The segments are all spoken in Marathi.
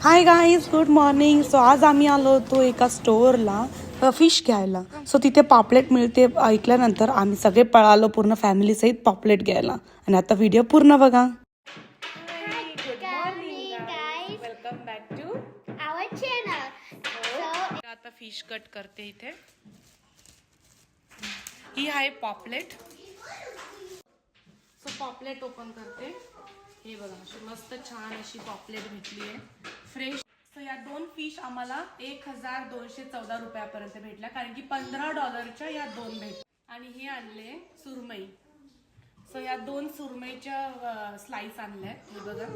Hi guys, good morning. So आज आम्ही आलो होतो एका स्टोअरला फिश घ्यायला. सो तिथे पॉपलेट मिळते ऐकल्यानंतर आम्ही सगळे पळालो पूर्ण फॅमिली सहित पॉपलेट घ्यायला. आणि आता व्हिडिओ पूर्ण बघा. Welcome back to our channel. आता फिश कट करते इथे. ही आहे पॉपलेट. सो पॉपलेट ओपन करते. हे बघा अशी मस्त छान अशी पॉपलेट भेटली आहे फ्रेश. सो या दोन फिश आम्हाला 1214 रुपयापर्यंत भेटल्या, कारण की $15 या दोन भेटल्या. आणि हे आणले सुरमई. सो या दोन सुरमईच्या स्लाइस आणल्यात. हे बघा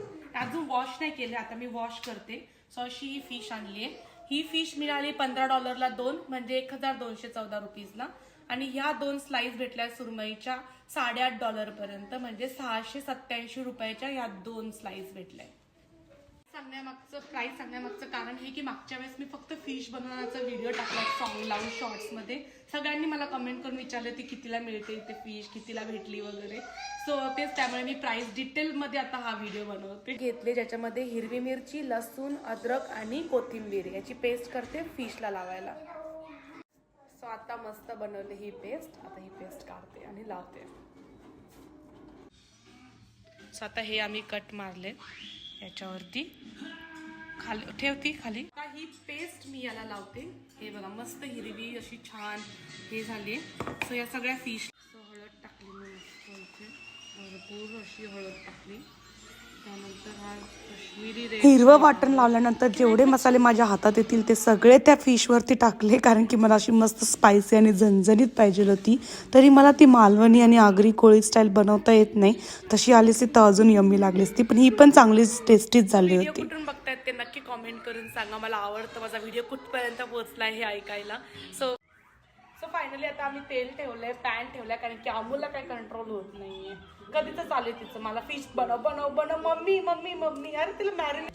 अजून वॉश नाही केले, आता मी वॉश करते. सो अशी ही फिश आणली आहे. ही फिश मिळाली $15 दोन, म्हणजे 1214 रुपीजला. आणि ह्या दोन स्लाइस भेटल्या सुरमईच्या $8.5 पर्यंत, म्हणजे 687 रुपयाच्या या दोन स्लाइस भेटल्या. सांगण्यामागचं प्राइस सांगण्यामागचं कारण हे की मागच्या वेळेस मी फक्त फिश बनवण्याचा व्हिडिओ टाकला सॉन्ग लावून शॉर्ट्स मध्ये. सगळ्यांनी मला कमेंट करून विचारले ती कितीला मिळते इथे फिश, कितीला भेटली वगैरे. सो तेच त्यामुळे मी प्राइस डिटेल मध्ये आता हा व्हिडिओ बनवते. घेतले ज्याच्यामध्ये हिरवी मिरची, लसूण, अद्रक आणि कोथिंबीर याची पेस्ट करते फिशला लावायला. सो आता मस्त बनवली ही पेस्ट. आता ही पेस्ट काढते आणि लावते. सो आता हे आम्ही कट मारले याच्यावरती, खाली ठेवती खाली. आता ही पेस्ट मी याला लावते. हे बघा मस्त हिरवी अशी छान हे झाली. सो या सगळ्या फिश. सो हळद टाकली मी मस्त इथे, भरपूर अशी हळद टाकली. त्यानंतर हा काश्मीरी रेड हिरवं वाटण लावल्यानंतर जेवढे मसाले माझ्या हातात येतील ते सगळे त्या फिशवरती टाकले, कारण की मला अशी मस्त स्पायसी आणि झणझणीत पाहिजे होती. तरी मला ती मालवणी आणि आगरी कोळी स्टाईल बनवता येत नाही. तशी आली असती तर अजून यम्मी लागली असती, पण ही पण चांगलीच टेस्टीच झाली होती. कुठून बघतायत ते नक्की कॉमेंट करून सांगा. मला आवडतं माझा व्हिडिओ कुठपर्यंत पोहोचलाय हे ऐकायला. सो फायनली आता आम्ही तेल ठेवलंय, पॅन ठेवलाय, कारण की अमूला काही कंट्रोल होत नाहीये. कधी तर चालेल तिचं मला फिश बनव बनव बनव मम्मी मम्मी मम्मी. अरे तिला मॅरिनेट.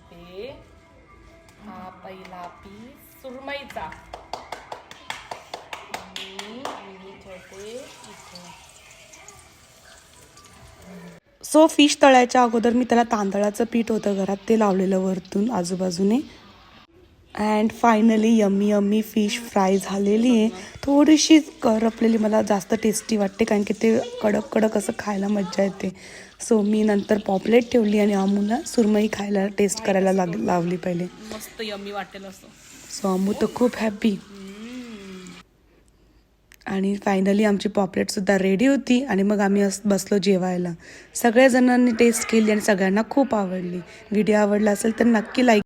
हा पहिला पीस सुरमईचा ठेवते. सो फिश तळायच्या अगोदर मी त्याला तांदळाचं पीठ होतं घरात ते लावलेलं वरतून आजूबाजूने. And finally yummy yummy fish fry झालेली आहे. थोडीशी करपलेली मला जास्त टेस्टी वाटते, कारण की ते कडक कडक असं खायला मज्जा येते. सो मी नंतर पॉपलेट ठेवली आणि अमूला सुरमई खायला टेस्ट करायला लावली पहिले. मस्त यम्मी वाटेल असं. सो अमू तर खूप हॅपी. आणि फायनली आमची पॉपलेट सुद्धा रेडी होती आणि मग आम्ही बसलो जेवायला. सगळ्या जणांनी टेस्ट केली आणि सगळ्यांना खूप आवडली. व्हिडिओ आवडला असेल तर नक्की लाईक